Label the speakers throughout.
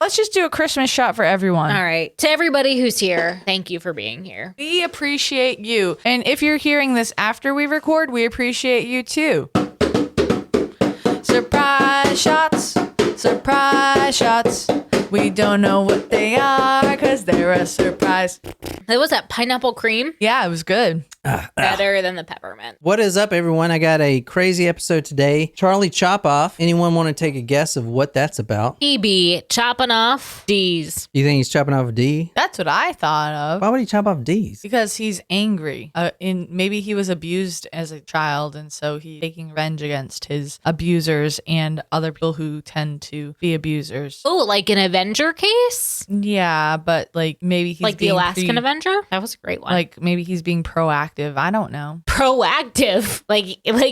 Speaker 1: let's just do a Christmas shot for everyone.
Speaker 2: All right. To everybody who's here, thank you for being here.
Speaker 1: We appreciate you. And if you're hearing this after we record, we appreciate you too. Surprise shots. Surprise shots. We don't know what they are because they're a surprise.
Speaker 2: That was that pineapple cream.
Speaker 1: Yeah, it was good.
Speaker 2: Better than the peppermint.
Speaker 3: What is up, everyone? I got a crazy episode today. Charlie Chop Off. Anyone want to take a guess of what that's about?
Speaker 2: He be chopping off D's.
Speaker 3: You think he's chopping off D?
Speaker 1: That's what I thought of.
Speaker 3: Why would he chop off D's?
Speaker 1: Because he's angry. Maybe he was abused as a child, and so he's taking revenge against his abusers and other people who tend to be abusers.
Speaker 2: Oh, like an Avenger case?
Speaker 1: Yeah, but like maybe he's
Speaker 2: like the Alaskan Avenger? That was a great one.
Speaker 1: Like maybe he's being proactive. I don't know.
Speaker 2: Proactive? Like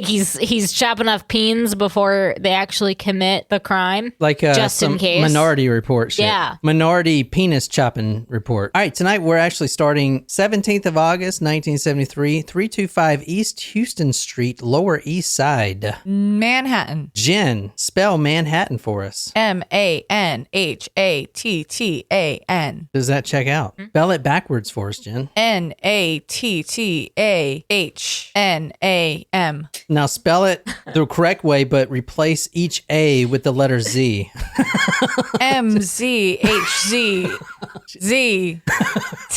Speaker 2: he's chopping off peens before they actually commit the crime?
Speaker 3: Like
Speaker 2: just
Speaker 3: some
Speaker 2: in case?
Speaker 3: Minority Report shit.
Speaker 2: Yeah.
Speaker 3: Minority penis chopping report. All right, tonight we're actually starting 17th of August, 1973, 325 East Houston Street, Lower East Side.
Speaker 1: Manhattan.
Speaker 3: Jen, spell Manhattan for us.
Speaker 1: Manhattan.
Speaker 3: Does that check out? Spell it backwards for us, Jen.
Speaker 1: Nattannam.
Speaker 3: Now spell it the correct way, but replace each A with the letter Z.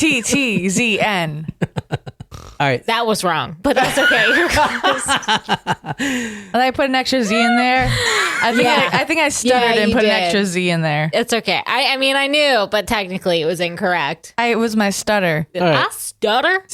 Speaker 1: MZHZZTTZN.
Speaker 3: All right.
Speaker 2: That was wrong, but that's okay.
Speaker 1: I put an extra Z in there. I think I stuttered and put an extra Z in there.
Speaker 2: It's okay. I mean, I knew, but technically it was incorrect.
Speaker 1: It was my stutter.
Speaker 2: Did I stutter?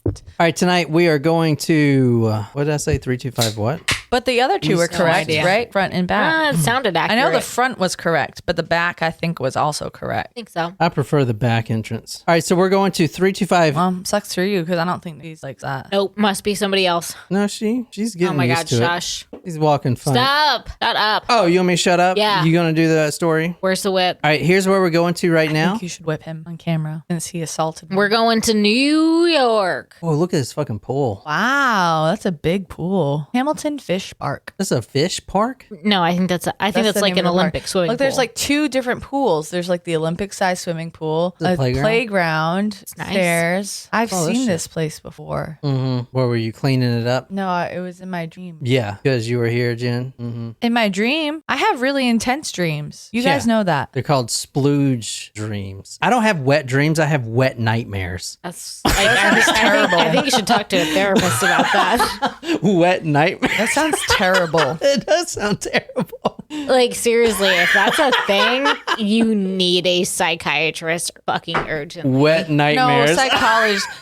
Speaker 3: All right, tonight we are going to, what did I say, 325 what?
Speaker 1: But the other two were correct, right? Front and back.
Speaker 2: It sounded accurate.
Speaker 1: I know the front was correct, but the back I think was also correct.
Speaker 2: I think so.
Speaker 3: I prefer the back entrance. All right, so we're going to 325.
Speaker 1: Sucks for you because I don't think he's like that.
Speaker 2: Nope, must be somebody else.
Speaker 3: No, she's getting
Speaker 2: Oh my
Speaker 3: used
Speaker 2: God,
Speaker 3: to
Speaker 2: shush.
Speaker 3: it. He's walking fine.
Speaker 2: Stop. Shut up.
Speaker 3: Oh, you want me to shut up?
Speaker 2: Yeah.
Speaker 3: You going to do the story?
Speaker 2: Where's the whip?
Speaker 3: All right, here's where we're going to right
Speaker 1: I
Speaker 3: now.
Speaker 1: think you should whip him on camera since he assaulted me.
Speaker 2: We're going to New York.
Speaker 3: Oh, look at this fucking pool.
Speaker 1: Wow, that's a big pool. Hamilton Fish Park.
Speaker 3: This is a fish park?
Speaker 2: No, I think that's
Speaker 1: the
Speaker 2: like
Speaker 1: name
Speaker 2: an
Speaker 1: of the park.
Speaker 2: Olympic swimming
Speaker 1: Look, there's
Speaker 2: pool.
Speaker 1: like two different pools. There's like the Olympic size swimming pool,
Speaker 3: The
Speaker 1: a
Speaker 3: playground?
Speaker 2: nice.
Speaker 1: stairs. I've
Speaker 3: Oh, this
Speaker 1: seen
Speaker 3: shit.
Speaker 1: this place before.
Speaker 3: Mm-hmm. Where were you cleaning it up?
Speaker 1: No, it was in my dream.
Speaker 3: Yeah, because you were here, Jen. Mm-hmm.
Speaker 1: In my dream, I have really intense dreams. You guys know that.
Speaker 3: They're called splooge dreams. I don't have wet dreams. I have wet nightmares.
Speaker 2: That's terrible. I think you should talk to a therapist about that.
Speaker 3: Wet nightmares.
Speaker 1: That sounds terrible.
Speaker 3: It does sound terrible.
Speaker 2: Like, seriously, if that's a thing, you need a psychiatrist fucking urgently.
Speaker 3: Wet
Speaker 1: No,
Speaker 3: nightmares.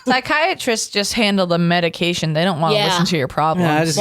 Speaker 1: psychiatrists just handle the medication. They don't want to
Speaker 2: Yeah.
Speaker 1: listen to your problems.
Speaker 3: Yeah, I just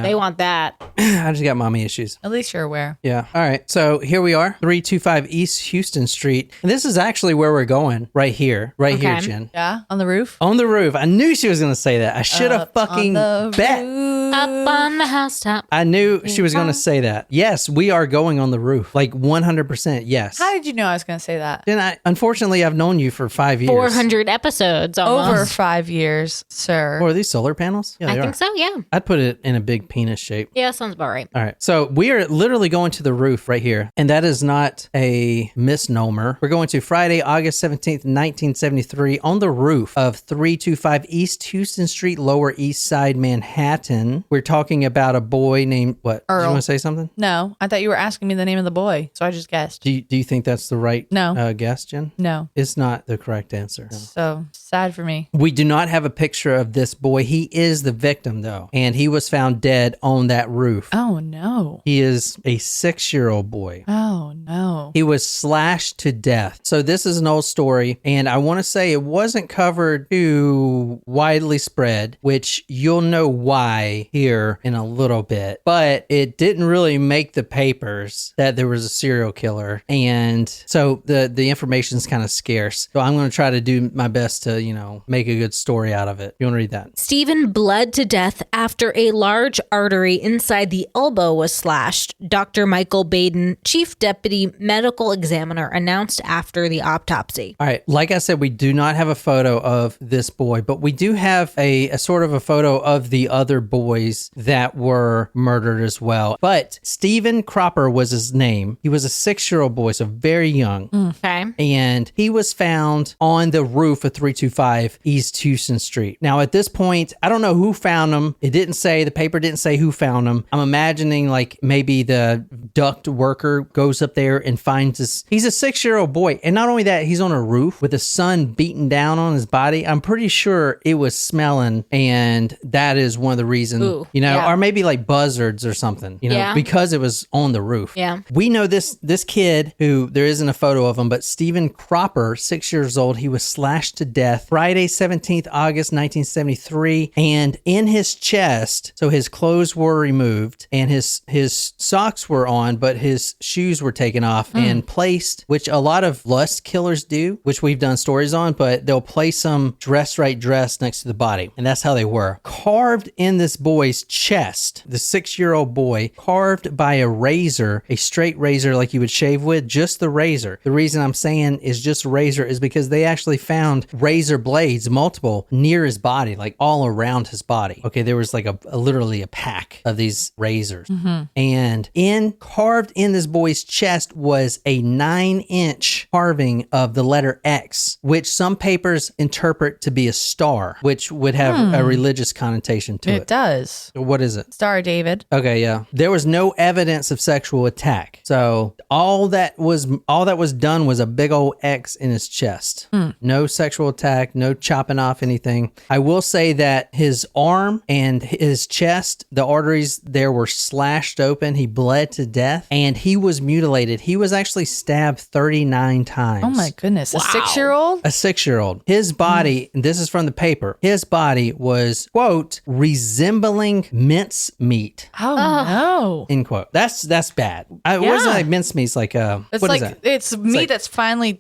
Speaker 2: They want that.
Speaker 3: I just got mommy issues.
Speaker 1: At least you're aware.
Speaker 3: Yeah. All right. So here we are, 325 East Houston Street. And this is actually where we're going. Right here,
Speaker 2: Okay.
Speaker 3: Jen.
Speaker 1: Yeah, on the roof.
Speaker 3: On the roof. I knew she was going to say that. I should have fucking
Speaker 1: on the
Speaker 3: bet.
Speaker 1: roof.
Speaker 2: Up on the housetop.
Speaker 3: I knew she was going to say that. Yes, we are going on the roof. Like 100% yes.
Speaker 1: How did you know I was going to say that?
Speaker 3: Jen, unfortunately, I've known you for 5 years.
Speaker 2: 400 episodes almost.
Speaker 1: Over 5 years, sir.
Speaker 3: Oh, are these solar panels? Yeah,
Speaker 2: I
Speaker 3: they
Speaker 2: think
Speaker 3: are.
Speaker 2: so, yeah.
Speaker 3: I'd put it in a big penis shape.
Speaker 2: Yeah, sounds about right.
Speaker 3: All right. So we are literally going to the roof right here. And that is not a misnomer. We're going to Friday, August 17th, 1973 on the roof of 325 East Houston Street, Lower East Side, Manhattan. We're talking about a boy named what?
Speaker 1: Earl.
Speaker 3: Did you want to say something?
Speaker 1: No, I thought you were asking me the name of the boy, so I just guessed.
Speaker 3: Do you think that's the right
Speaker 1: No.
Speaker 3: guess, Jen?
Speaker 1: No.
Speaker 3: It's not the correct answer. No.
Speaker 1: So sad for me.
Speaker 3: We do not have a picture of this boy. He is the victim, though, and he was found dead on that roof.
Speaker 1: Oh, no.
Speaker 3: He is a 6-year-old boy.
Speaker 1: Oh, no.
Speaker 3: He was slashed to death. So this is an old story, and I want to say it wasn't covered too widely spread, which you'll know why here in a little bit. But it didn't really make the papers that there was a serial killer, and so the information's kind of scarce. So I'm going to try to do my best to, make a good story out of it. You want to read that?
Speaker 2: Stephen bled to death after a large artery inside the elbow was slashed. Dr. Michael Baden, Chief Deputy medical examiner announced after the autopsy.
Speaker 3: All right. Like I said, we do not have a photo of this boy, but we do have a sort of a photo of the other boys that were murdered as well. But Stephen Cropper was his name. He was a 6-year-old boy, so very young.
Speaker 2: Okay.
Speaker 3: And he was found on the roof of 325 East Houston Street. Now, at this point, I don't know who found him. It didn't say, the paper didn't say who found him. I'm imagining like maybe the duct worker goes up there and finds this. He's a 6-year-old boy. And not only that, he's on a roof with the sun beating down on his body. I'm pretty sure it was smelling, and that is one of the reasons, or maybe like buzzards or something, because it was on the roof.
Speaker 2: Yeah.
Speaker 3: We know this kid who, there isn't a photo of him, but Stephen Cropper, 6 years old, he was slashed to death Friday, 17th August, 1973. And in his chest, so his clothes were removed and his socks were on, but his shoes were taken off and placed, which a lot of lust killers do, which we've done stories on, but they'll place some dress next to the body. And that's how they were. Carved in this boy's chest, the 6-year-old boy, carved by a razor, a straight razor like you would shave with, just the razor. The reason I'm saying is just razor is because they actually found razor blades, multiple, near his body, like all around his body. Okay, there was like literally a pack of these razors. And carved in this boy's chest was a 9-inch carving of the letter X, which some papers interpret to be a star, which would have a religious connotation to it.
Speaker 1: It does.
Speaker 3: What is it?
Speaker 1: Star of David.
Speaker 3: Okay, yeah. There was no evidence of sexual attack. So all that was done was a big old X in his chest. No sexual attack, no chopping off anything. I will say that his arm and his chest, the arteries there were slashed open. He bled to death and he was mutilated. He was actually stabbed 39 times.
Speaker 1: Oh my goodness. A 6-year-old?
Speaker 3: A 6-year-old. His body, and this is from the paper, his body was, quote, resembling mince meat.
Speaker 1: Oh no.
Speaker 3: End quote. That's bad. It wasn't like mince meat. It's like,
Speaker 1: it's
Speaker 3: what
Speaker 1: like,
Speaker 3: is that?
Speaker 1: It's meat that's finely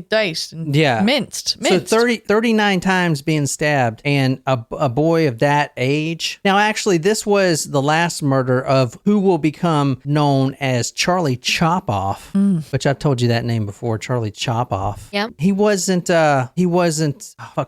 Speaker 1: diced and minced.
Speaker 3: So 39 times being stabbed, and a boy of that age. Now, actually, this was the last murder of who will become known as Charlie Chopoff, which I've told you that name before, Charlie Chopoff.
Speaker 2: Yep.
Speaker 3: He wasn't,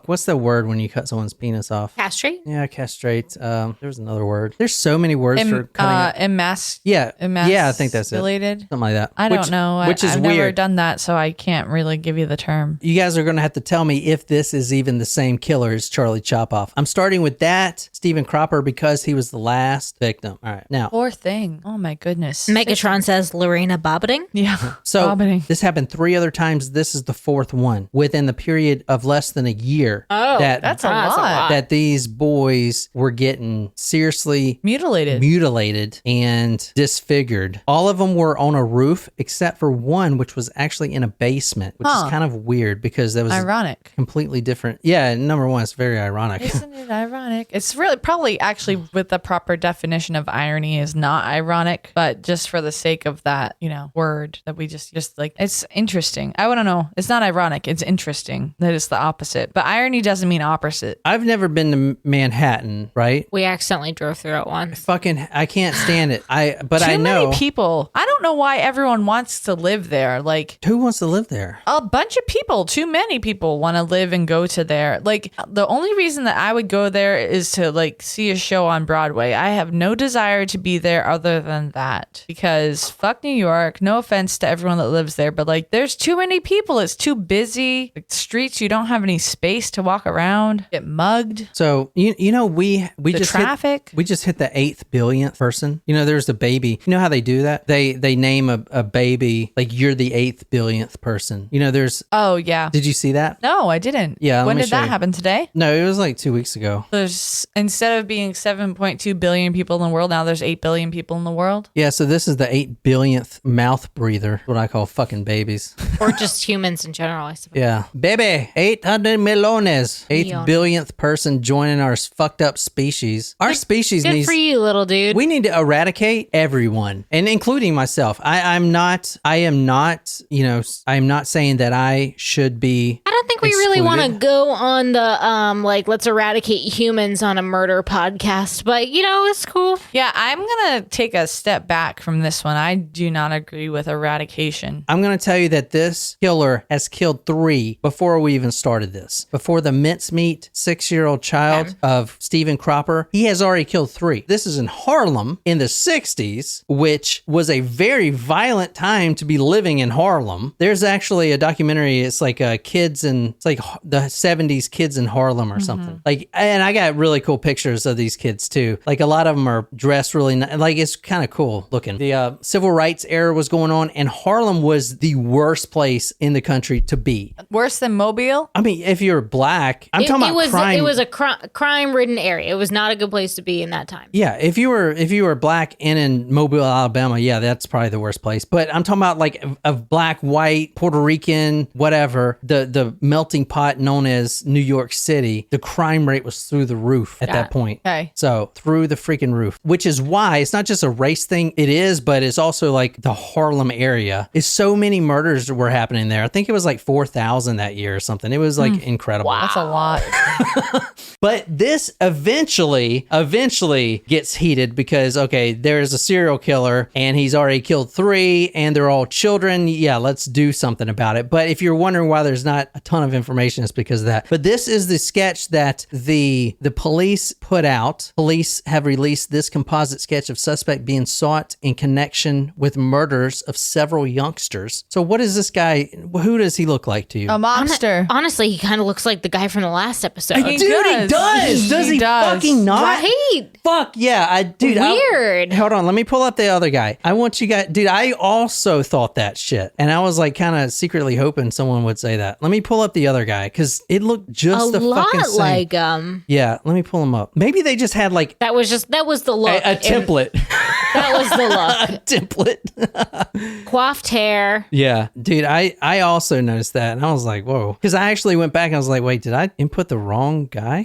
Speaker 3: what's the word when you cut someone's penis off?
Speaker 2: Castrate?
Speaker 3: Yeah, castrate. There's another word. There's so many words for cutting it. Yeah, I think that's it. Something like that.
Speaker 1: I don't know.
Speaker 3: Which is
Speaker 1: I've
Speaker 3: weird.
Speaker 1: never done that, so I can't really give you the term.
Speaker 3: You guys are going to have to tell me if this is even the same killer as Charlie Chopoff. I'm starting with that, Stephen Cropper, because he was the last victim. All right. Now.
Speaker 1: Poor thing. Oh my goodness.
Speaker 2: Megatron says Lorena Bobbiting.
Speaker 1: Yeah.
Speaker 3: So this happened 3 other times. This is the 4th one within the period of less than a year.
Speaker 2: Oh,
Speaker 1: that's a lot.
Speaker 3: That these boys were getting seriously mutilated and disfigured. All of them were on a roof except for one, which was actually in a basement, which is kind of weird because that was
Speaker 1: ironic.
Speaker 3: Completely different. Yeah, number one, it's very ironic.
Speaker 1: Isn't it ironic? It's really probably actually with the proper definition of irony is not ironic, but just for the sake of that, word that we just like, it's interesting. I want to know. It's not ironic. It's interesting that it's the opposite, but irony doesn't mean opposite.
Speaker 3: I've never been to Manhattan, right?
Speaker 2: We accidentally drove through it once.
Speaker 3: I can't stand it. I know.
Speaker 1: Too many people. I don't know why everyone wants to live there. Like,
Speaker 3: who wants to live there?
Speaker 1: A bunch of people. Too many people want to live and go to there. Like, the only reason that I would go there is to like see a show on Broadway. I have no desire to be there other than that, because fuck New York. No offense to everyone that lives there, but like, there's too many people. It's too busy. Like, streets, you don't have any space to walk around. Get mugged.
Speaker 3: So we just
Speaker 1: traffic.
Speaker 3: We just hit the 8th billionth person. There's a baby. You know how they do that? They name a baby like you're the 8th billionth person. There's.
Speaker 1: Oh yeah.
Speaker 3: Did you see that?
Speaker 1: No, I didn't.
Speaker 3: Yeah.
Speaker 1: When did that happen? Today?
Speaker 3: No, it was like 2 weeks ago.
Speaker 1: There's, instead of being 7.2 billion people in the world, now there's 8 billion people in the world.
Speaker 3: Yeah. So this is the 8 billionth mouth breather. What I call fucking babies.
Speaker 2: Or just humans in general, I suppose.
Speaker 3: Yeah. Baby, 800 millones. 8th billionth person joining our fucked up species. Our species
Speaker 2: Good
Speaker 3: needs.
Speaker 2: for you, little dude.
Speaker 3: We need to eradicate everyone, and including myself. I am not saying that I should be.
Speaker 2: I don't think we really want to go on the let's eradicate humans on a murder podcast, but it's cool.
Speaker 1: Yeah, I'm going to take a step back from this one. I do not agree with eradication.
Speaker 3: I'm going to tell you that this killer has killed 3 before we even started this. Before the mincemeat 6-year-old child of Stephen Cropper, he has already killed 3. This is in Harlem in the 60s, which was a very violent time to be living in Harlem. There's actually a documentary. It's like the 70s kids in Harlem or something. And I got really cool pictures of these kids too. Like a lot of them are dressed really it's kind of cool looking. The civil rights era was going on, and Harlem was the worst place in the country to be.
Speaker 1: Worse than Mobile?
Speaker 3: I mean, if you're black, I'm talking about crime.
Speaker 2: It was a crime-ridden area. It was not a good place to be in that time.
Speaker 3: Yeah, if you were black and in Mobile, Alabama, yeah, that's probably the worst place. But I'm talking about like of black, white, Puerto Rican, whatever, the melting pot known as New York City, the crime rate was through the roof at that point.
Speaker 1: Okay.
Speaker 3: So through the freaking roof, which is why it's not just a race thing. It is, but it's also like the Harlem area is so many murders were happening there. I think it was like 4,000 that year or something. It was like incredible.
Speaker 1: Wow. That's a lot.
Speaker 3: But this eventually gets heated because, okay, there's a serial killer and he's already killed 3 and they're all children. Yeah, let's do something about it. But if you're wondering why there's not a ton of information, it's because of that. But this is the sketch that the police put out. Police have released this composite sketch of suspect being sought in connection with murders of several youngsters. So what is this guy? Who does he look like to you?
Speaker 1: A mobster.
Speaker 2: Honestly, he kind of looks like the guy from the last episode.
Speaker 1: He
Speaker 3: Dude,
Speaker 1: does.
Speaker 3: he does. Does he
Speaker 1: does.
Speaker 3: fucking not?
Speaker 2: Right?
Speaker 3: Fuck yeah.
Speaker 2: Weird.
Speaker 3: Hold on. Let me pull up the other guy. I want you guys. Dude, I also thought that shit. And I was like kind of secretly hoping someone would say that. Let me pull up the other guy because it looked just the fucking same.
Speaker 2: Like
Speaker 3: Yeah, let me pull him up. Maybe they just had like
Speaker 2: that was the look.
Speaker 3: a template.
Speaker 2: That was the look.
Speaker 3: A template.
Speaker 2: Coiffed hair.
Speaker 3: Yeah. Dude, I also noticed that and I was like, whoa. Because I actually went back and I was like, wait, did I input the wrong guy?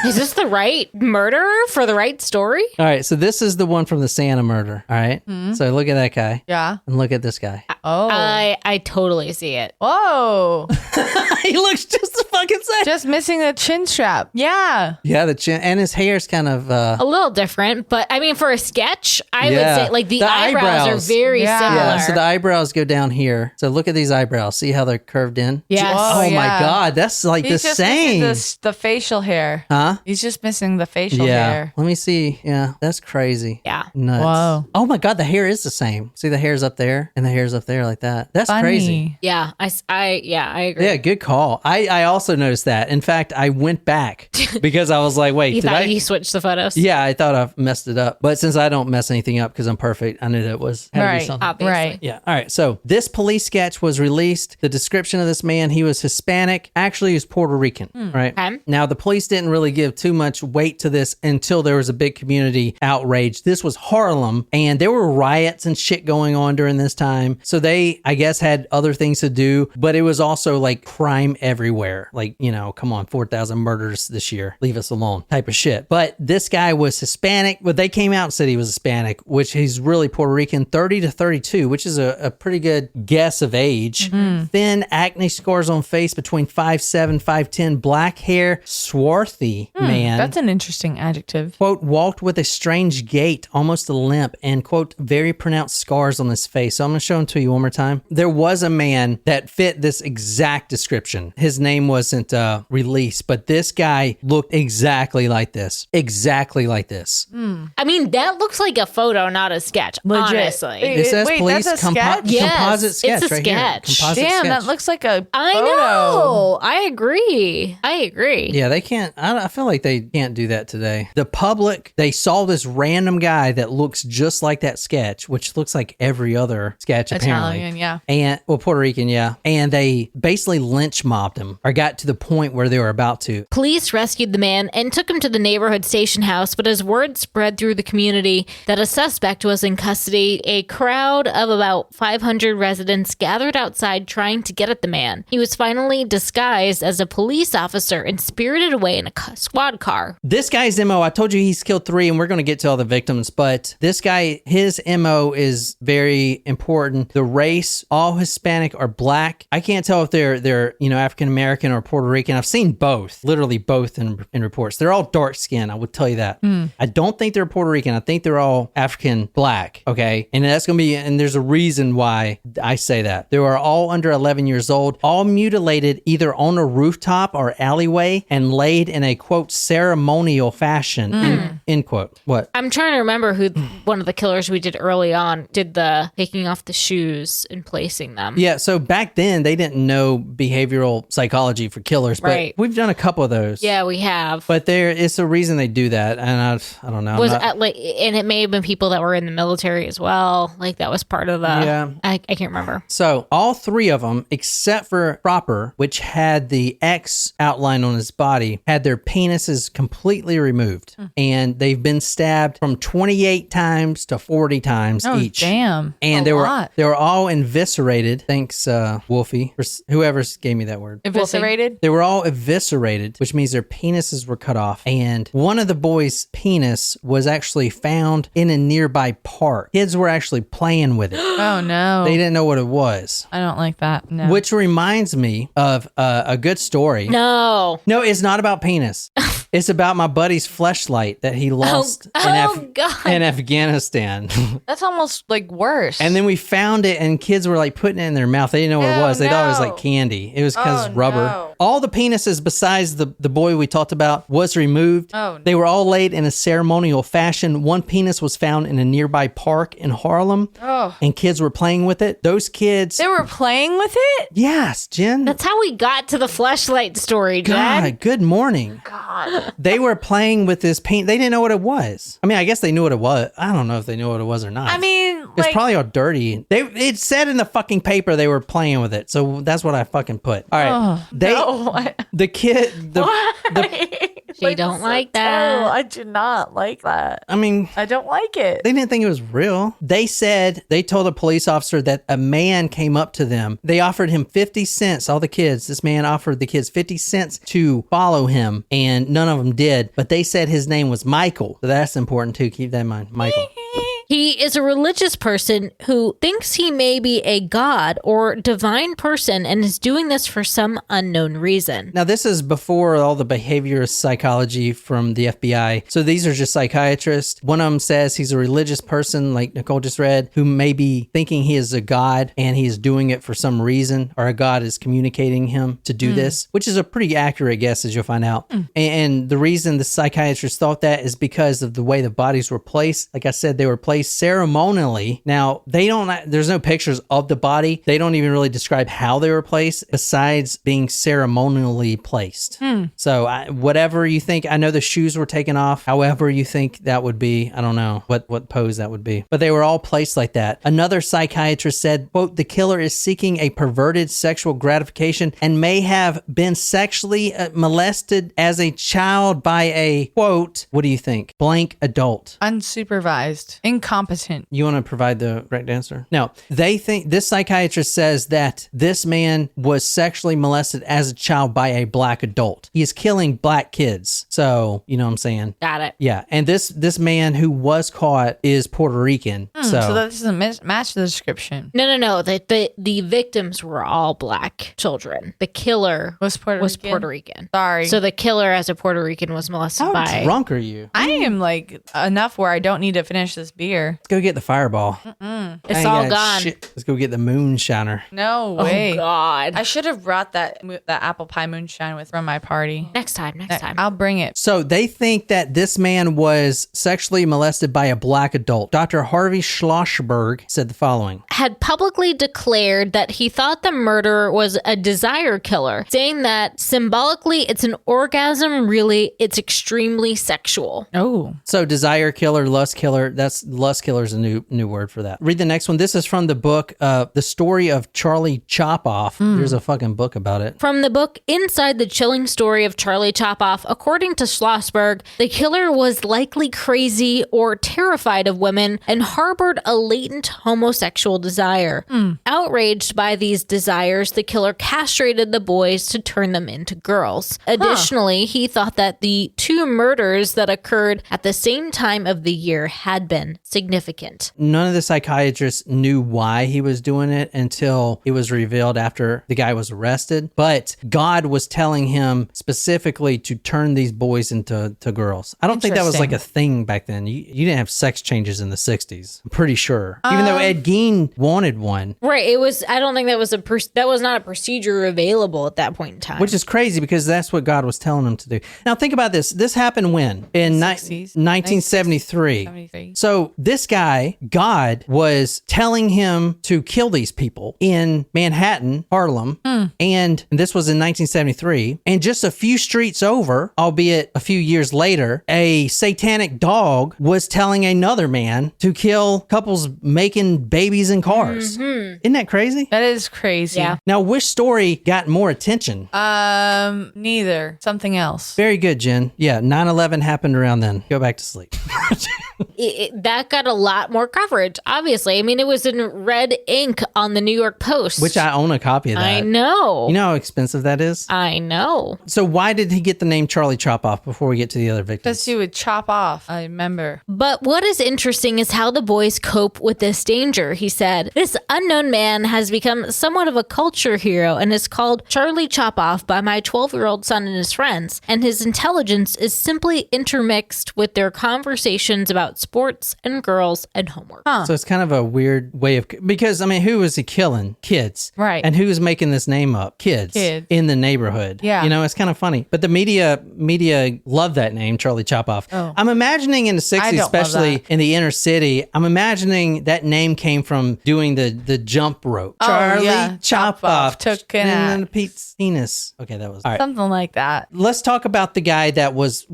Speaker 2: Is this the right murderer for the right story?
Speaker 3: All right, so this is the one from the Santa murder. All right. So look at that guy.
Speaker 1: Yeah.
Speaker 3: And look at this guy.
Speaker 1: Oh.
Speaker 2: I totally see it.
Speaker 1: Whoa.
Speaker 3: He looks just the fucking same.
Speaker 1: Just missing the chin strap. Yeah.
Speaker 3: Yeah, the chin and his hair's kind of
Speaker 2: A little different, but I mean, for a sketch, I would say like the eyebrows are very similar.
Speaker 3: Yeah, so the eyebrows go down here. So look at these eyebrows. See how they're curved in?
Speaker 2: Yes.
Speaker 3: Oh
Speaker 1: yeah.
Speaker 3: my God, that's like
Speaker 1: He's
Speaker 3: the
Speaker 1: just
Speaker 3: same.
Speaker 1: missing the facial hair.
Speaker 3: Huh?
Speaker 1: He's just missing the facial
Speaker 3: Yeah.
Speaker 1: hair.
Speaker 3: Let me see. Yeah, that's crazy.
Speaker 2: Yeah.
Speaker 3: Nuts.
Speaker 1: Whoa.
Speaker 3: Oh my God, the hair is the same. See the hair's up there and the hair's up there like that. That's
Speaker 1: Funny.
Speaker 3: crazy.
Speaker 2: Yeah. I agree.
Speaker 3: Yeah, good call. I also noticed that. In fact, I went back because I was like, wait,
Speaker 2: You
Speaker 3: did
Speaker 2: thought
Speaker 3: I?
Speaker 2: you switched the photos?
Speaker 3: Yeah, I thought I messed it up. But since I don't mess anything up because I'm perfect, I knew that was had to be
Speaker 1: Right.
Speaker 3: something.
Speaker 2: Obviously.
Speaker 1: Right.
Speaker 3: Yeah. All right. So this police sketch was released. The description of this man, he was Hispanic. Actually, he was Puerto Rican. Right.
Speaker 2: Okay.
Speaker 3: Now, the police didn't really give too much weight to this until there was a big community outrage. This was Harlem, and there were riots and shit going on during this time. So they, I guess, had other things to do, but it was also like crime everywhere. Like, come on, 4,000 murders this year. Leave us alone type of shit. But this guy was Hispanic, but they came out and said he was Hispanic, which he's really Puerto Rican, 30 to 32, which is a pretty good guess of age. Thin acne scars on face between 5'7", 5'10", black hair, swarthy man.
Speaker 1: That's an interesting adjective.
Speaker 3: Quote, walked with a strange gait, almost a limp, and quote, very pronounced scars on his face. So I'm going to show them to you one more time. There was a man that fit this exact description. His name wasn't released, but this guy looked exactly like this. Exactly like this.
Speaker 2: I mean, that looks like a photo, not a sketch.
Speaker 1: Legit.
Speaker 2: Honestly.
Speaker 3: It says
Speaker 1: Wait,
Speaker 3: police
Speaker 1: that's a sketch?
Speaker 2: Yes,
Speaker 3: composite sketch
Speaker 2: it's a
Speaker 3: right here.
Speaker 2: sketch.
Speaker 3: Composite
Speaker 1: Damn,
Speaker 3: sketch.
Speaker 1: that looks like a
Speaker 2: I
Speaker 1: photo.
Speaker 2: know. I agree.
Speaker 3: Yeah, they can't. I feel like they can't do that today. The public, they saw this random guy that looks just like that sketch, which looks like every other sketch apparently.
Speaker 1: Italian, yeah.
Speaker 3: And Puerto Rican, yeah. And they basically lynch mobbed him or got to the point where they were about to.
Speaker 2: Police rescued the man and took him to the neighborhood station house, but as word spread through the community that a suspect was in custody, a crowd of about 500 residents gathered outside trying to get at the man. He was finally disguised as a police officer and spirited away in a squad car.
Speaker 3: This guy's MO, I told you he's killed 3, and we're going to get to all the victims, but this guy, his MO is very important. The race, all Hispanic or black. I can't tell if they're African American or Puerto Rican. I've seen both, literally both in reports. They're all dark skinned, I would tell you that. I don't think they're Puerto Rican. I think they're all African black, okay? And that's going to be, and there's a reason why I say that. They were all under 11 years old, all mutilated either on a rooftop or alleyway and laid in a, quote, ceremonial fashion, end quote. What?
Speaker 2: I'm trying to remember who one of the killers we did early on did the taking off the shoes and placing them.
Speaker 3: Yeah, so back then they didn't know behavioral psychology for killers, but
Speaker 2: Right.
Speaker 3: we've done a couple of those.
Speaker 2: Yeah, we have.
Speaker 3: But it's a reason they do that, and I don't know.
Speaker 2: And it may have been people that were in the military as well. Like that was part of the.
Speaker 3: Yeah.
Speaker 2: I can't remember.
Speaker 3: So all 3 of them, except for Proper, which had the X outline on his body, had their penises completely removed, and they've been stabbed from 28 times to 40 times each.
Speaker 1: Damn.
Speaker 3: And they were all eviscerated. Thanks, Wolfie, or whoever gave me that word.
Speaker 1: Eviscerated?
Speaker 3: They were all eviscerated, which means their penises were cut off. And one of the boys' penis was actually found in a nearby park. Kids were actually playing with it.
Speaker 1: Oh, no.
Speaker 3: They didn't know what it was.
Speaker 1: I don't like that. No.
Speaker 3: Which reminds me of a good story.
Speaker 2: No,
Speaker 3: it's not about penis. It's about my buddy's fleshlight that he lost
Speaker 2: God.
Speaker 3: in Afghanistan.
Speaker 1: That's almost like worse.
Speaker 3: And then we found it, and kids were like putting it in their mouth. They didn't know what it was. They thought it was like candy. It was because rubber.
Speaker 1: No.
Speaker 3: All the penises besides the boy we talked about was removed.
Speaker 1: Oh, no.
Speaker 3: They were all laid in a ceremonial fashion. One penis was found in a nearby park in Harlem, and kids were playing with it. Those kids...
Speaker 1: They were playing with it?
Speaker 3: Yes, Jen.
Speaker 2: That's how we got to the fleshlight story, Dad.
Speaker 3: God, good morning.
Speaker 1: God.
Speaker 3: They were playing with this paint. They didn't know what it was. I mean, I guess they knew what it was. I don't know if they knew what it was or not.
Speaker 1: I mean,
Speaker 3: it's probably all dirty. It said in the fucking paper they were playing with it, so that's what I fucking put. All right, the kid,
Speaker 2: She don't like that.
Speaker 1: Oh, I do not like that.
Speaker 3: I mean,
Speaker 1: I don't like it.
Speaker 3: they didn't think it was real. They told a police officer that a man came up to them. They offered him 50 cents. All the kids, this man offered the kids 50 cents to follow him, and none of them did. But they said his name was Michael. So that's important too. Keep that in mind. Michael.
Speaker 2: He is a religious person who thinks he may be a god or divine person and is doing this for some unknown reason.
Speaker 3: Now, this is before all the behaviorist psychology from the FBI. So these are just psychiatrists. One of them says he's a religious person, like Nicole just read, who may be thinking he is a god and he is doing it for some reason, or a god is communicating him to do this, which is a pretty accurate guess, as you'll find out. And the reason the psychiatrist thought that is because of the way the bodies were placed. Like I said, they were placed ceremonially. Now, there's no pictures of the body. They don't even really describe how they were placed besides being ceremonially placed. So whatever you think, I know the shoes were taken off. However you think that would be, I don't know what pose that would be. But they were all placed like that. Another psychiatrist said, quote, the killer is seeking a perverted sexual gratification and may have been sexually molested as a child by a, quote, what do you think? Blank adult.
Speaker 1: Unsupervised. Incompetent.
Speaker 3: You want to provide the correct answer? No. They think, this psychiatrist says that this man was sexually molested as a child by a black adult. He is killing black kids. So, you know what I'm saying?
Speaker 2: Got it.
Speaker 3: Yeah. And this man who was caught is Puerto Rican.
Speaker 1: So that doesn't match the description.
Speaker 2: No. The victims were all black children. The killer
Speaker 1: Was Puerto
Speaker 2: Rican.
Speaker 1: Sorry.
Speaker 2: So the killer as a Puerto Rican was molested
Speaker 3: How
Speaker 2: by...
Speaker 3: drunk are you?
Speaker 1: I am like enough where I don't need to finish this beer.
Speaker 3: Let's go get the fireball.
Speaker 2: It's all gone.
Speaker 3: Shit. Let's go get the moonshiner.
Speaker 1: No way.
Speaker 2: Oh, God.
Speaker 1: I should have brought that apple pie moonshine from my party.
Speaker 2: Next time.
Speaker 1: I'll bring it.
Speaker 3: So they think that this man was sexually molested by a black adult. Dr. Harvey Schlossberg said the following.
Speaker 2: Had publicly declared that he thought the murderer was a desire killer, saying that symbolically it's an orgasm, really it's extremely sexual.
Speaker 1: Oh.
Speaker 3: So desire killer, lust killer, that's lust lust killer is a new word for that. Read the next one. This is from the book, The Story of Charlie Chopoff. There's a fucking book about it.
Speaker 2: From the book Inside the Chilling Story of Charlie Chopoff, according to Schlossberg, the killer was likely crazy or terrified of women and harbored a latent homosexual desire. Outraged by these desires, the killer castrated the boys to turn them into girls. Additionally, he thought that the 2 murders that occurred at the same time of the year had been significant.
Speaker 3: None of the psychiatrists knew why he was doing it until it was revealed after the guy was arrested. But God was telling him specifically to turn these boys into girls. I don't think that was like a thing back then. You didn't have sex changes in the 60s. I'm pretty sure. Even though Ed Gein wanted one.
Speaker 2: Right. It was, I don't think that was that was not a procedure available at that point in time.
Speaker 3: Which is crazy because that's what God was telling him to do. Now think about this. This happened when? In 1973.
Speaker 1: 73.
Speaker 3: So this guy, God, was telling him to kill these people in Manhattan, Harlem. And this was in 1973. And just a few streets over, albeit a few years later, a satanic dog was telling another man to kill couples making babies in cars. Isn't that crazy?
Speaker 1: That is crazy.
Speaker 2: Yeah.
Speaker 3: Now, which story got more attention?
Speaker 1: Neither. Something else.
Speaker 3: Very good, Jen. Yeah, 9/11 happened around then. Go back to sleep.
Speaker 2: That got a lot more coverage, obviously. I mean, it was in red ink on the New York Post.
Speaker 3: Which I own a copy of that.
Speaker 2: I know.
Speaker 3: You know how expensive that is?
Speaker 2: I know.
Speaker 3: So why did he get the name Charlie Chopoff before we get to the other victims?
Speaker 1: Because he would chop off. I remember.
Speaker 2: But what is interesting is how the boys cope with this danger. He said, "This unknown man has become somewhat of a culture hero and is called Charlie Chopoff by my 12-year-old son and his friends, and his intelligence is simply intermixed with their conversations about sports and girls and homework."
Speaker 3: So it's kind of a weird way of, because I mean, who was he killing? Kids.
Speaker 1: Right.
Speaker 3: And who was making this name up? Kids. In the neighborhood.
Speaker 1: Yeah.
Speaker 3: You know, it's kind of funny. But the media loved that name, Charlie Chopoff.
Speaker 1: Oh.
Speaker 3: I'm imagining in the
Speaker 1: I
Speaker 3: 60s,
Speaker 1: don't
Speaker 3: especially
Speaker 1: love that.
Speaker 3: in the inner city, I'm imagining that name came from doing the jump rope. Charlie
Speaker 1: yeah.
Speaker 3: Chopoff.
Speaker 1: Took an
Speaker 3: and then
Speaker 1: axe.
Speaker 3: Pete's penis. Okay, that was all right.
Speaker 1: Something like that.
Speaker 3: Let's talk about the guy that was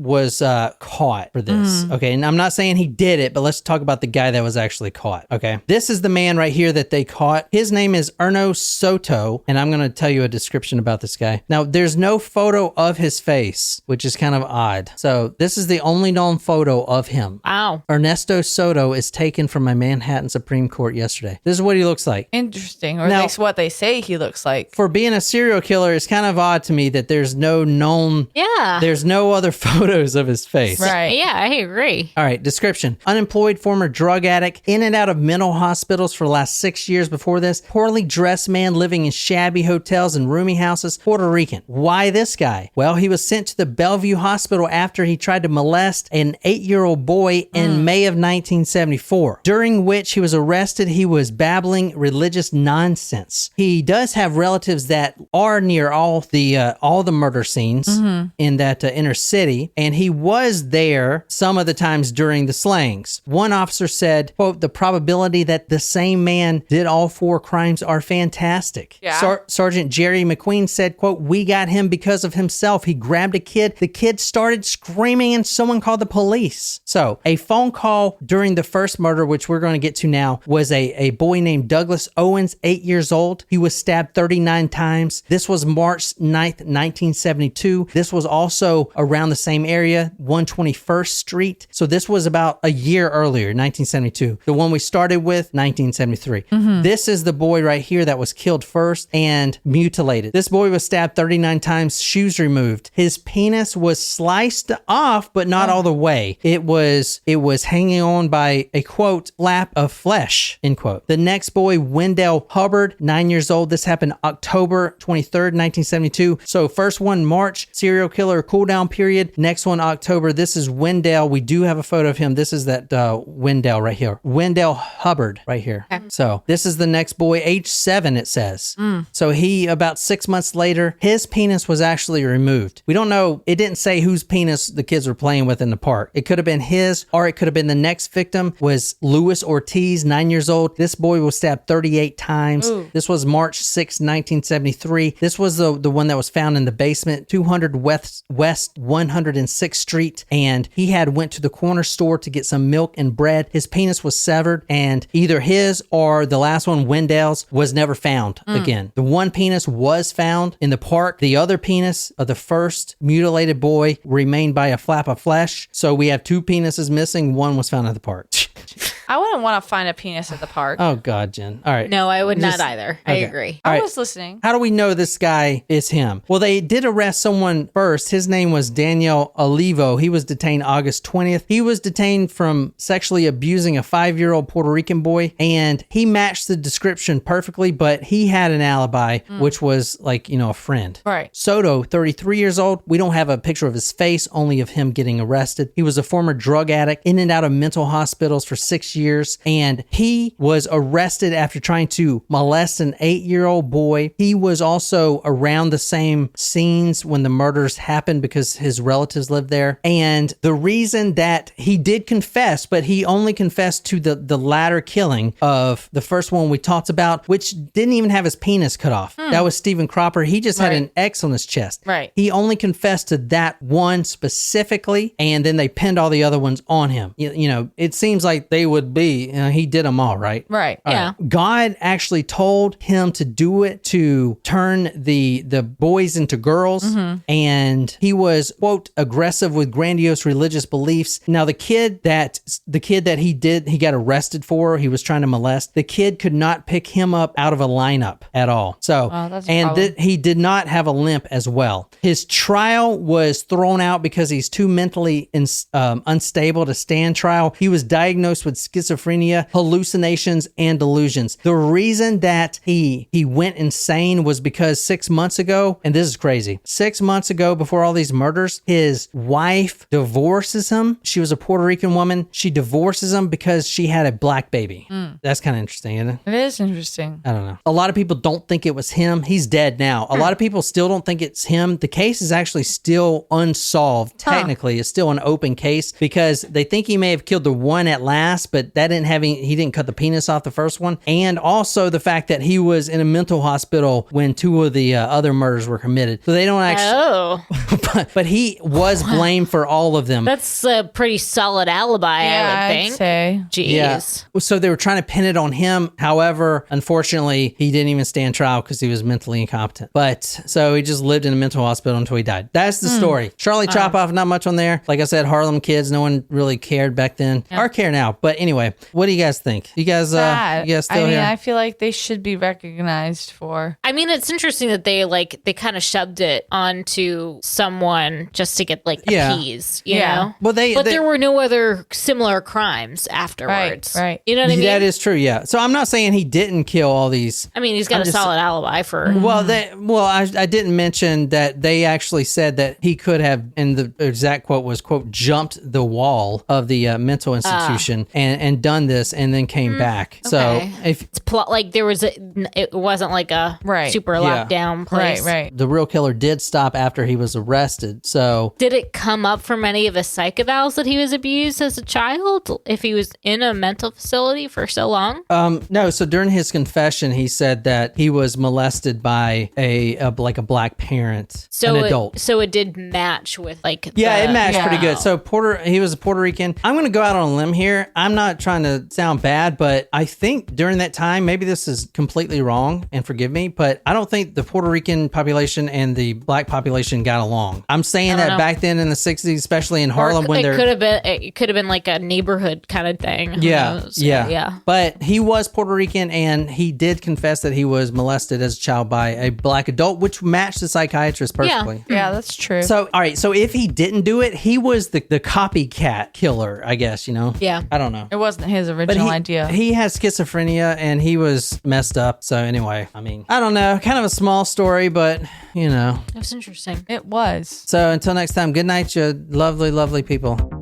Speaker 3: caught for this. Okay, and I'm not saying he did it, but let's talk about the guy that was actually caught. Okay, this is the man right here that they caught. His name is Erno Soto, and I'm going to tell you a description about this guy. Now, there's no photo of his face, which is kind of odd. So this is the only known photo of him.
Speaker 2: Wow.
Speaker 3: Ernesto Soto is taken from my Manhattan Supreme Court yesterday. This is what he looks like.
Speaker 1: Interesting. Or
Speaker 3: Now-
Speaker 1: at least what they say he looks like.
Speaker 3: For being a serial killer, it's kind of odd to me that there's no known,
Speaker 2: Yeah.
Speaker 3: there's no other photos of his face.
Speaker 1: Right.
Speaker 2: Yeah, I agree.
Speaker 3: All right, description. Unemployed former drug addict, in and out of mental hospitals for the last 6 years before this. Poorly dressed man living in shabby hotels and roomy houses. Puerto Rican. Why this guy? Well, he was sent to the Bellevue Hospital after he tried to molest an 8-year-old boy in May of 1974, during which he was arrested. He was babbling religious nonsense. He does have relatives that are near all the murder scenes in that inner city, and he was there some of the times during the slayings. One officer said, quote, "The probability that the same man did all 4 crimes are fantastic."
Speaker 1: Yeah.
Speaker 3: Sergeant Jerry McQueen said, quote, "We got him because of himself. He grabbed a kid. The kid started screaming and someone called the police." So a phone call during the first murder, which we're going to get to now, was a boy named Douglas Owens, 8 years old. He was stabbed 39 times. This was March 9th, 1972. This was also around the same area, 121st Street. So this was about a year earlier, 1972. The one we started with, 1973. This is the boy right here that was killed first and mutilated. This boy was stabbed 39 times, shoes removed. His penis was sliced off, but not all the way. It was hanging on by a, quote, flap of flesh, end quote. The next boy, Wendell Hubbard, 9 years old. This happened October 23rd, 1972. So first one, March, serial killer cool down period. Next one, October. This is Wendell. We do have a photo of him. This is that Wendell right here. Wendell Hubbard right here. So this is the next boy, age 7, it says. So he, about 6 months later, his penis was actually removed. We don't know. It didn't say whose penis the kids were playing with in the park. It could have been his, or it could have been the next victim was Luis Ortiz, 9 years old. This boy was stabbed 38 times. This was March 6, 1973. This was the one that was found in the basement, 200 West 106th Street. And he had went to the corner store to get some milk and bred, his penis was severed, and either his or the last one, Wendell's, was never found again. The one penis was found in the park. The other penis of the first mutilated boy remained by a flap of flesh. So we have two penises missing. One was found at the park.
Speaker 1: I wouldn't want to find a penis at the park.
Speaker 3: Oh, God, Jen. All right.
Speaker 2: No, I would not either. I agree.
Speaker 1: I was listening.
Speaker 3: How do we know this guy is him? Well, they did arrest someone first. His name was Daniel Olivo. He was detained August 20th. He was detained from sexually abusing a 5-year-old Puerto Rican boy, and he matched the description perfectly, but he had an alibi, which was like, a friend.
Speaker 1: Right.
Speaker 3: Soto, 33 years old. We don't have a picture of his face, only of him getting arrested. He was a former drug addict, in and out of mental hospitals for 6 years, and he was arrested after trying to molest an 8-year-old boy. He was also around the same scenes when the murders happened because his relatives lived there. And the reason that he did confess, but he only confessed to the latter killing of the first one we talked about, which didn't even have his penis cut off. That was Stephen Cropper. He just had an X on his chest.
Speaker 1: Right.
Speaker 3: He only confessed to that one specifically, and then they pinned all the other ones on him. It seems like they would be, he did them all, right?
Speaker 1: Right.
Speaker 2: Yeah.
Speaker 3: God actually told him to do it to turn the boys into girls, and he was, quote, aggressive with grandiose religious beliefs. Now, the kid that he got arrested for, he was trying to molest, the kid could not pick him up out of a lineup at all. So, he did not have a limp as well. His trial was thrown out because he's too mentally unstable to stand trial. He was diagnosed with schizophrenia, hallucinations, and delusions. The reason that he went insane was because 6 months ago, and this is crazy, 6 months ago before all these murders, his wife divorces him. She was a Puerto Rican woman. She divorces him because she had a black baby. That's kind of interesting, isn't it?
Speaker 1: It is interesting.
Speaker 3: I don't know. A lot of people don't think it was him. He's dead now. A lot of people still don't think it's him. The case is actually still unsolved. Technically, it's still an open case because they think he may have killed the one at last, but that he didn't cut the penis off the first one. And also the fact that he was in a mental hospital when two of the other murders were committed. So they don't actually, but he was blamed for all of them.
Speaker 2: That's a pretty solid alibi, I would think.
Speaker 1: I'd say.
Speaker 2: Jeez.
Speaker 3: Yeah. So they were trying to pin it on him. However, unfortunately, he didn't even stand trial because he was mentally incompetent. But so he just lived in a mental hospital until he died. That's the story. Charlie Chopoff, not much on there. Like I said, Harlem kids, no one really cared back then or care now. But anyway, what do you guys think? You guys still here?
Speaker 1: I feel like they should be recognized for.
Speaker 2: I mean, it's interesting that they kind of shoved it onto someone just to get appeased, you know?
Speaker 3: Well,
Speaker 2: there were no other similar crimes afterwards.
Speaker 1: Right.
Speaker 2: You know what I mean?
Speaker 3: That is true, yeah. So I'm not saying he didn't kill all these.
Speaker 2: I mean, he's got a solid alibi for.
Speaker 3: I didn't mention that they actually said that he could have, and the exact quote was, quote, jumped the wall of the mental institution and done this and then came back.
Speaker 2: Okay.
Speaker 3: So if
Speaker 2: it's it wasn't like a super lockdown place.
Speaker 1: Right.
Speaker 3: The real killer did stop after he was arrested. So
Speaker 2: did it come up from any of his psych evals that he was abused as a child if he was in a mental facility for so long?
Speaker 3: No. So during his confession, he said that he was molested by a black parent, an adult.
Speaker 2: So it did match with it
Speaker 3: matched pretty good. So he was a Puerto Rican. I'm going to go out on a limb here. I'm not trying to sound bad, but I think during that time, maybe this is completely wrong and forgive me, but I don't think the Puerto Rican population and the black population got along. I'm saying that back then in the 60s, especially in Harlem,
Speaker 2: it could have been like a neighborhood kind of thing. Who knows? Yeah.
Speaker 3: But he was Puerto Rican and he did confess that he was molested as a child by a black adult, which matched the psychiatrist perfectly.
Speaker 1: Yeah, that's true.
Speaker 3: So, all right. So if he didn't do it, he was the copycat killer, I guess,
Speaker 2: Yeah.
Speaker 3: I don't know.
Speaker 1: It wasn't his original idea.
Speaker 3: He has schizophrenia and he was messed up. So anyway, I mean, I don't know. Kind of a small story, but
Speaker 2: That's interesting.
Speaker 1: It was.
Speaker 3: So until next time, good night, you lovely, lovely people.